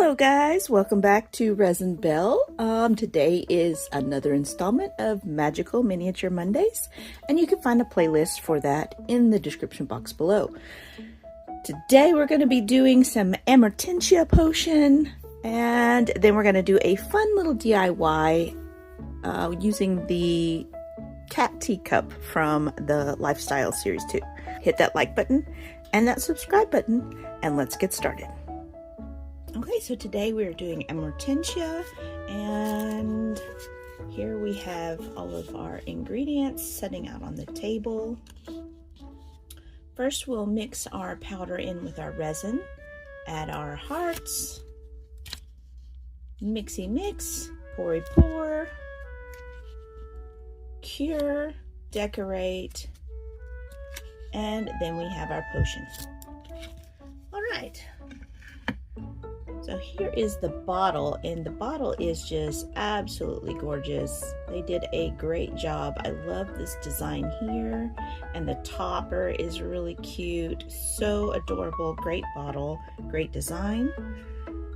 Hello guys, welcome back to Resin Bell. Today is another installment of Magical Miniature Mondays, and you can find a playlist for that in the description box below. Today we're going to be doing some Amortencia potion, and then we're going to do a fun little DIY using the cat teacup from the Lifestyle Series 2. Hit that like button and that subscribe button, and let's get started. Okay, so today we're doing Amortencia, and here we have all of our ingredients setting out on the table. First, we'll mix our powder in with our resin, add our hearts, mixy mix, poury pour, cure, decorate, and then we have our potion. All right. So here is the bottle, and the bottle is just absolutely gorgeous. They did a great job. I love this design here, and the topper is really cute. So adorable. Great bottle, great design.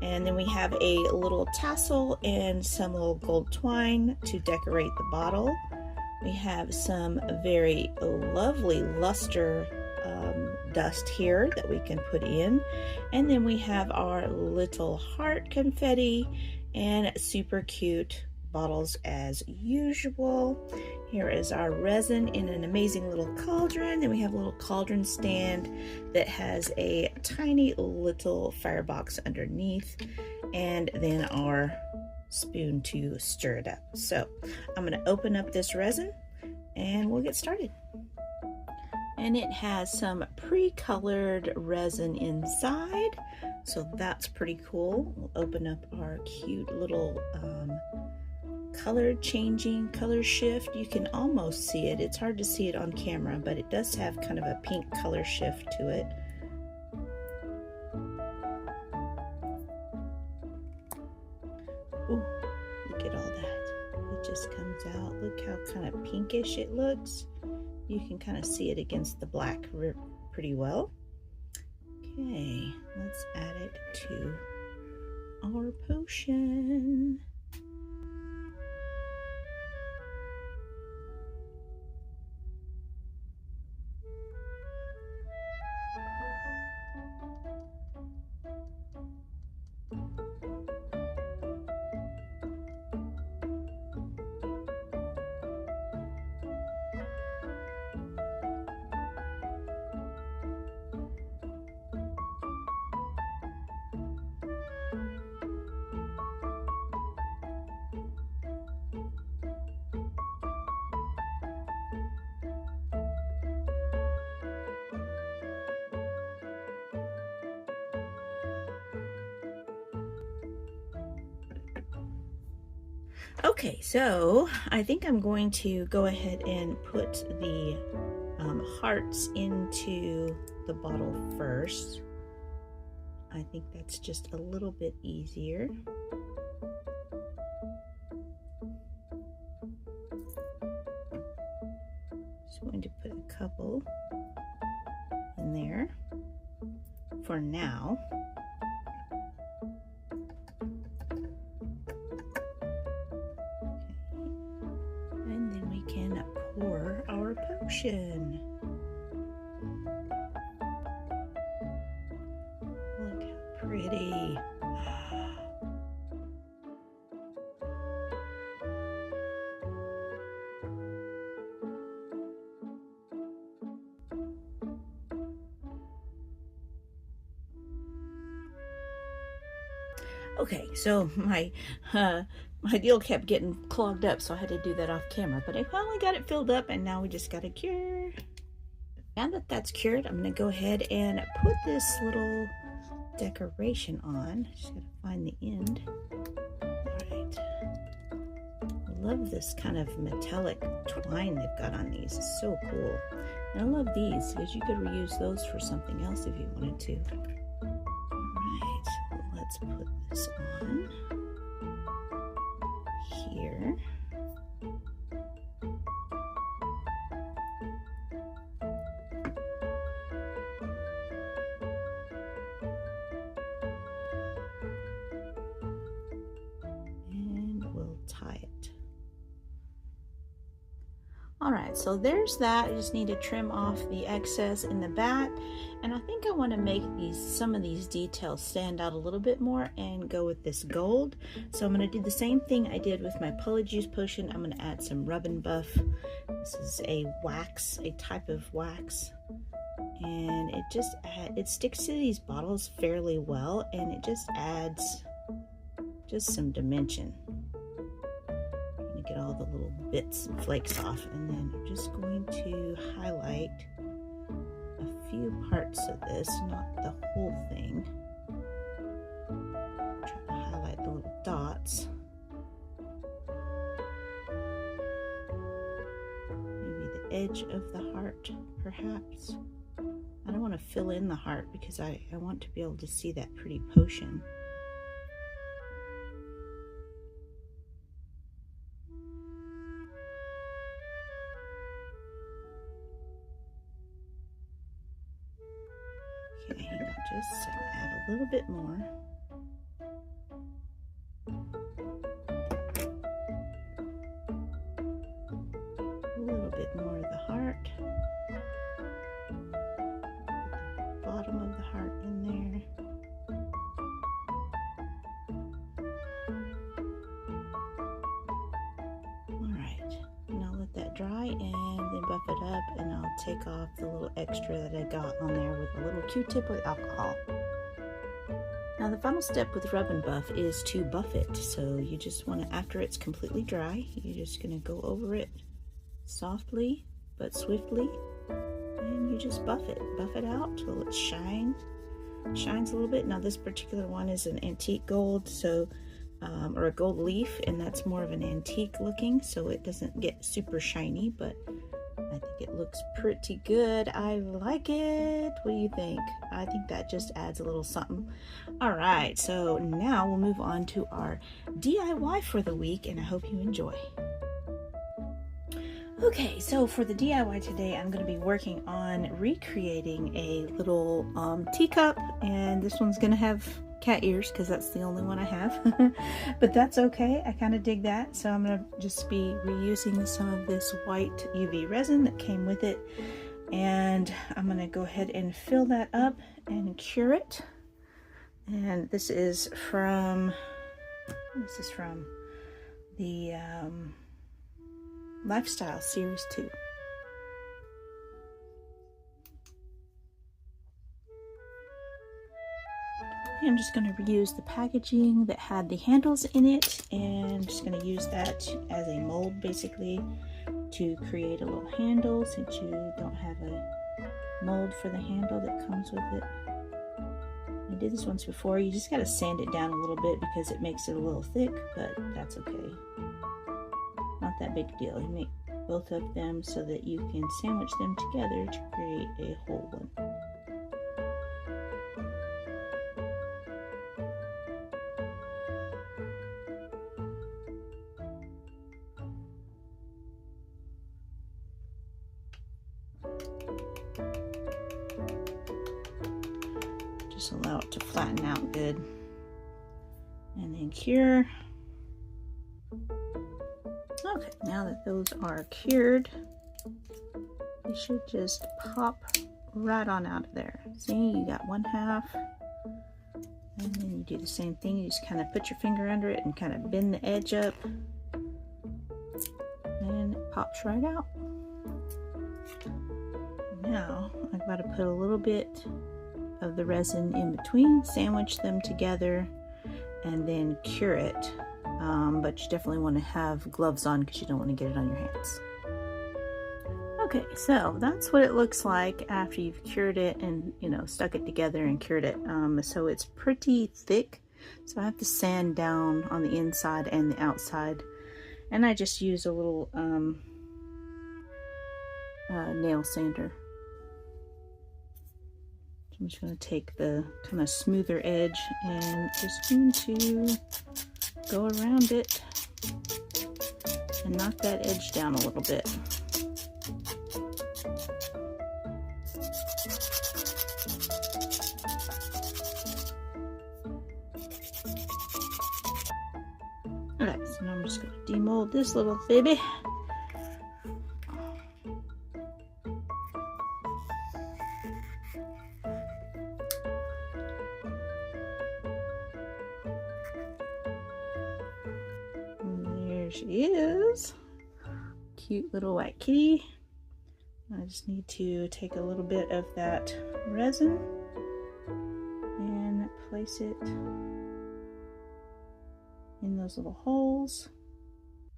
And then we have a little tassel and some little gold twine to decorate the bottle. We have some very lovely luster dust here that we can put in, and then we have our little heart confetti and super cute bottles as usual. Here is our resin in an amazing little cauldron. Then we have a little cauldron stand that has a tiny little firebox underneath, and then our spoon to stir it up. So I'm going to open up this resin and we'll get started. And it has some pre-colored resin inside, so that's pretty cool. We'll open up our cute little color shift. You can almost see it. It's hard to see it on camera, but it does have kind of a pink color shift to it. Ooh, look at all that. It just comes out. Look how kind of pinkish it looks. You can kind of see it against the black pretty well. Okay, let's add it to our potion. Okay, so I think I'm going to go ahead and put the hearts into the bottle first. I think that's just a little bit easier. Just going to put a couple in there for now. Pour our potion. Look how pretty. Okay, so my deal kept getting clogged up, so I had to do that off camera, but I finally got it filled up, and now we just got to cure. Now that that's cured, I'm going to go ahead and put this little decoration on. Just got to find the end. All right. I love this kind of metallic twine they've got on these. It's so cool. And I love these because you could reuse those for something else if you wanted to. All right, let's put this on here. Alright, so there's that. I just need to trim off the excess in the back, and I think I want to make some of these details stand out a little bit more and go with this gold. So I'm going to do the same thing I did with my Polyjuice potion. I'm going to add some Rub and Buff. This is a wax, a type of wax, and it sticks to these bottles fairly well, and it just adds just some dimension. Get all the little bits and flakes off, and then I'm just going to highlight a few parts of this, not the whole thing. Try to highlight the little dots. Maybe the edge of the heart, perhaps. I don't want to fill in the heart because I want to be able to see that pretty potion. Okay, hang on just a second, add a little bit more. A little bit more of the heart. Put the bottom of the heart in there. Alright, and I'll let that dry and then buff it up, and I'll take off the little extra that I got on there with a little Q-tip with alcohol. Now the final step with Rub and Buff is to buff it. So you just want to, after it's completely dry, you're just going to go over it softly but swiftly, and you just buff it out till it shines a little bit. Now this particular one is an antique gold, so or a gold leaf, and that's more of an antique looking, so it doesn't get super shiny, but I think it looks pretty good. I like it. What do you think? I think that just adds a little something. All right, so now we'll move on to our DIY for the week, and I hope you enjoy. Okay, so for the DIY today, I'm going to be working on recreating a little teacup, and this one's going to have cat ears because that's the only one I have. But that's okay, I kind of dig that. So I'm going to just be reusing some of this white UV resin that came with it, and I'm going to go ahead and fill that up and cure it. And this is from the Lifestyle Series 2. I'm just going to reuse the packaging that had the handles in it, and I'm just going to use that as a mold basically to create a little handle, since you don't have a mold for the handle that comes with it. I did this once before. You just got to sand it down a little bit because it makes it a little thick, but that's okay. Not that big deal. You make both of them so that you can sandwich them together to create a whole one. Just allow it to flatten out good, and then cure. Okay, now that those are cured, they should just pop right on out of there. See, you got one half, and then you do the same thing. You just kind of put your finger under it and kind of bend the edge up, and it pops right out. Now I've got to put a little bit of the resin in between, sandwich them together, and then cure it. But you definitely want to have gloves on because you don't want to get it on your hands. Okay, so that's what it looks like after you've cured it and, you know, stuck it together and cured it. So it's pretty thick, so I have to sand down on the inside and the outside, and I just use a little nail sander. I'm just going to take the kind of smoother edge and just going to go around it and knock that edge down a little bit. Alright, so now I'm just going to demold this little baby. she is. Cute little white kitty. I just need to take a little bit of that resin and place it in those little holes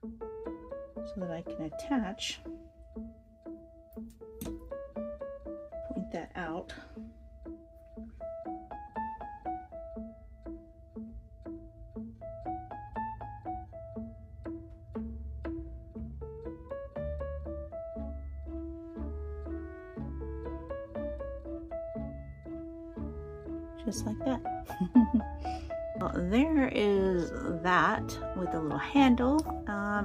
so that I can attach. Point that out. Just like that. Well, there is that with a little handle.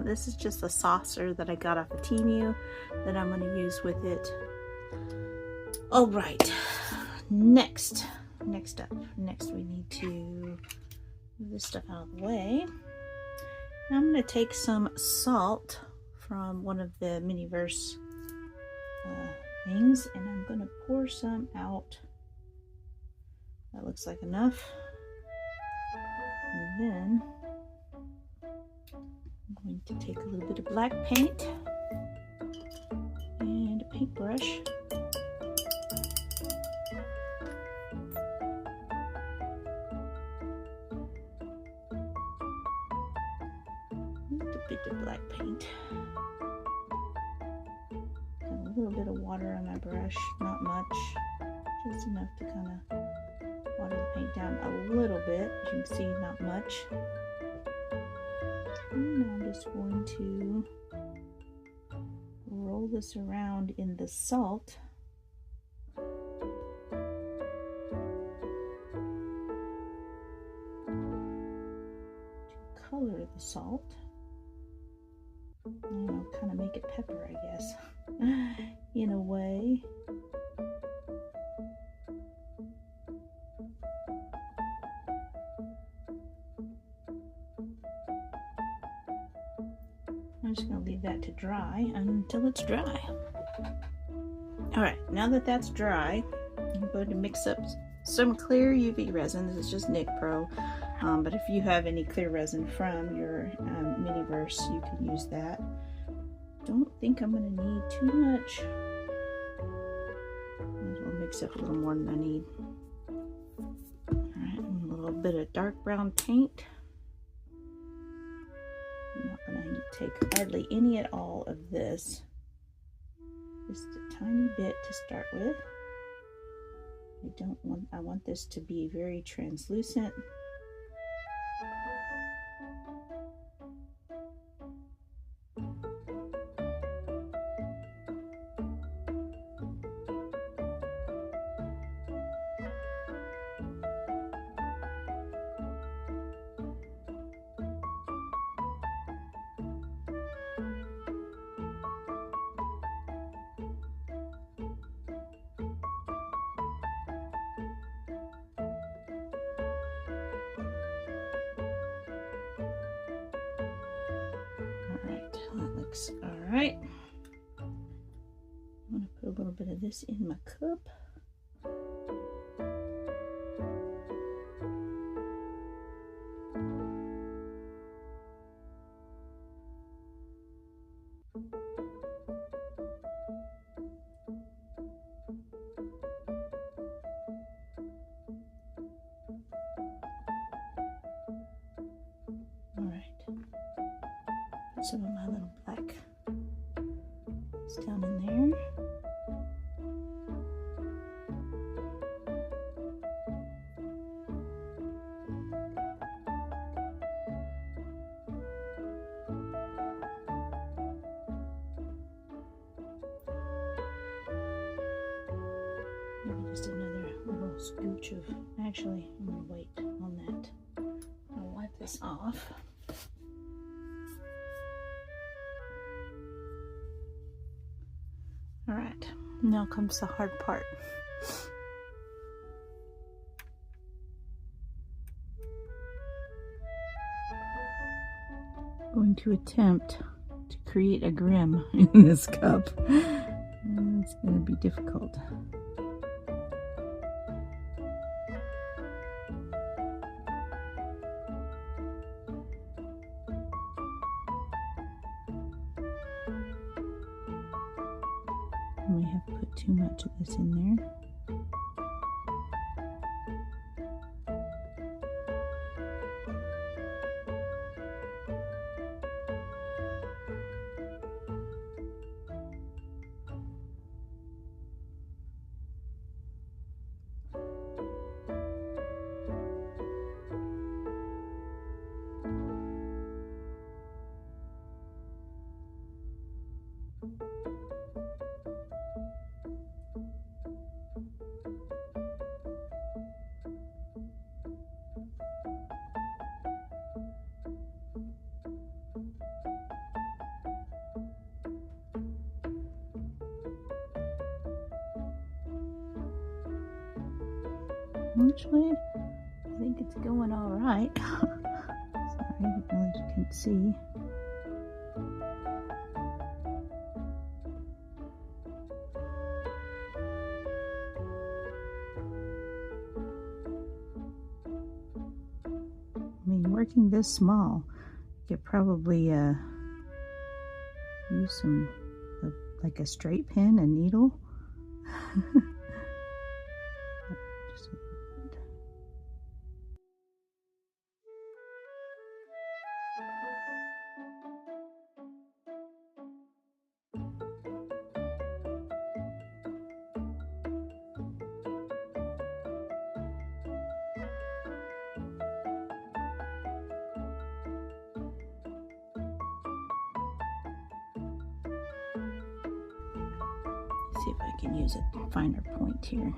This is just a saucer that I got off of Temu that I'm going to use with it. All right, next up, we need to move this stuff out of the way. Now I'm going to take some salt from one of the Miniverse things, and I'm going to pour some out. That looks like enough. And then I'm going to take a little bit of black paint and a paintbrush. And a bit of black paint. And a little bit of water on my brush, not much, just enough to kind of water the paint down a little bit. As you can see, not much. And now I'm just going to roll this around in the salt. To color the salt. I don't know, kind of make it pepper, I guess, in a way. I'm just going to leave that to dry until it's dry. Alright, now that that's dry, I'm going to mix up some clear UV resin. This is just Nick Pro, but if you have any clear resin from your Miniverse, you can use that. Don't think I'm going to need too much. I'll mix up a little more than I need. Alright, a little bit of dark brown paint. I'm not going to take hardly any at all of this. Just a tiny bit to start with. I want this to be very translucent. All right, I'm going to put a little bit of this in my cup. All right, put some of my little black down in there. Maybe just another little scooch of, actually, I'm going to wait on that. I'll wipe this off. All right, now comes the hard part. I'm going to attempt to create a grim in this cup. And it's going to be difficult. I may have put too much of this in there. Actually, I think it's going all right. Sorry, I really can't see. I mean, working this small, you could probably use some, like a straight pin, a needle. Just a little bit. See if I can use a finer point here.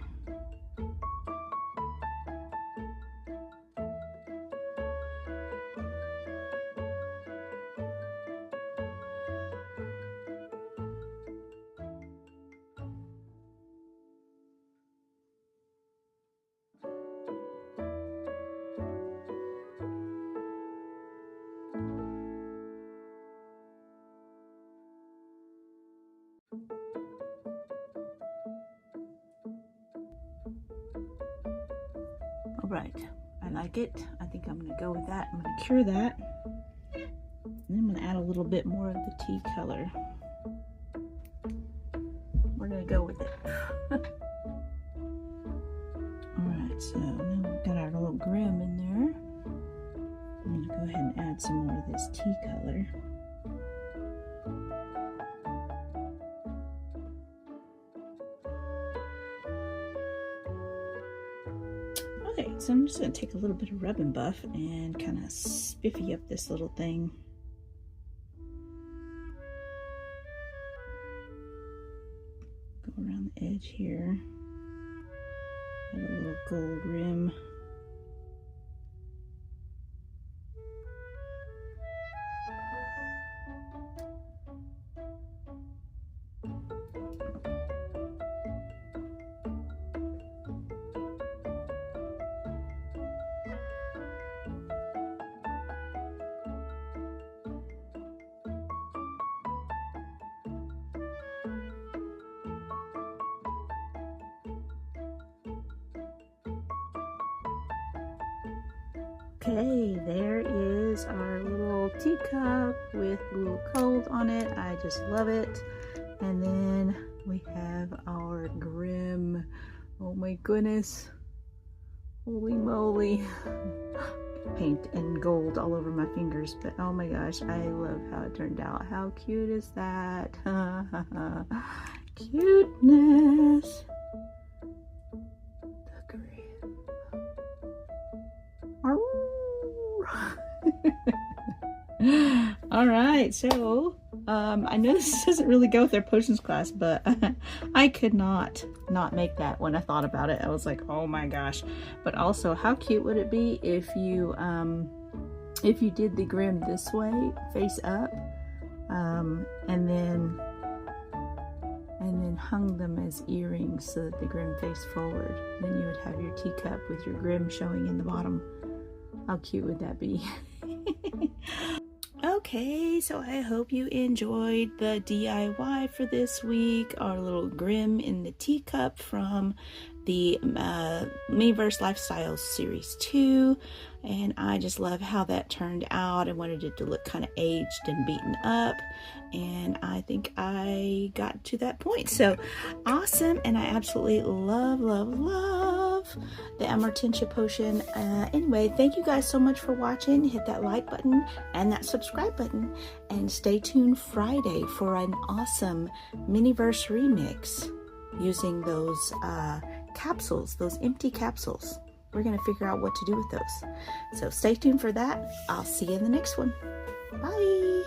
All right, I like it. I think I'm gonna go with that. I'm gonna cure that. And then I'm gonna add a little bit more of the tea color. We're gonna go with it. All right, so now we've got our little grim in there. I'm gonna go ahead and add some more of this tea color. Okay, so I'm just going to take a little bit of rub and buff and kind of spiffy up this little thing. Go around the edge here. Add a little gold rim. Okay, there is our little teacup with a little cold on it. I just love it. And then we have our grim. Oh my goodness. Holy moly. Paint and gold all over my fingers, but oh my gosh, I love how it turned out. How cute is that? Cuteness. The grim. All right, so I know this doesn't really go with our potions class, but I could not make that when I thought about it. I was like, oh my gosh. But also, how cute would it be if you did the grim this way, face up, and then hung them as earrings so that the grim face forward. Then you would have your teacup with your grim showing in the bottom. How cute would that be? Okay, so I hope you enjoyed the DIY for this week, our little Grim in the teacup from the Miniverse Lifestyle Series 2, and I just love how that turned out. I wanted it to look kind of aged and beaten up, and I think I got to that point. So awesome, and I absolutely love the Amortencia potion. Anyway, thank you guys so much for watching. Hit that like button and that subscribe button, and stay tuned Friday for an awesome Miniverse remix using those capsules, those empty capsules. We're going to figure out what to do with those. So stay tuned for that. I'll see you in the next one. Bye.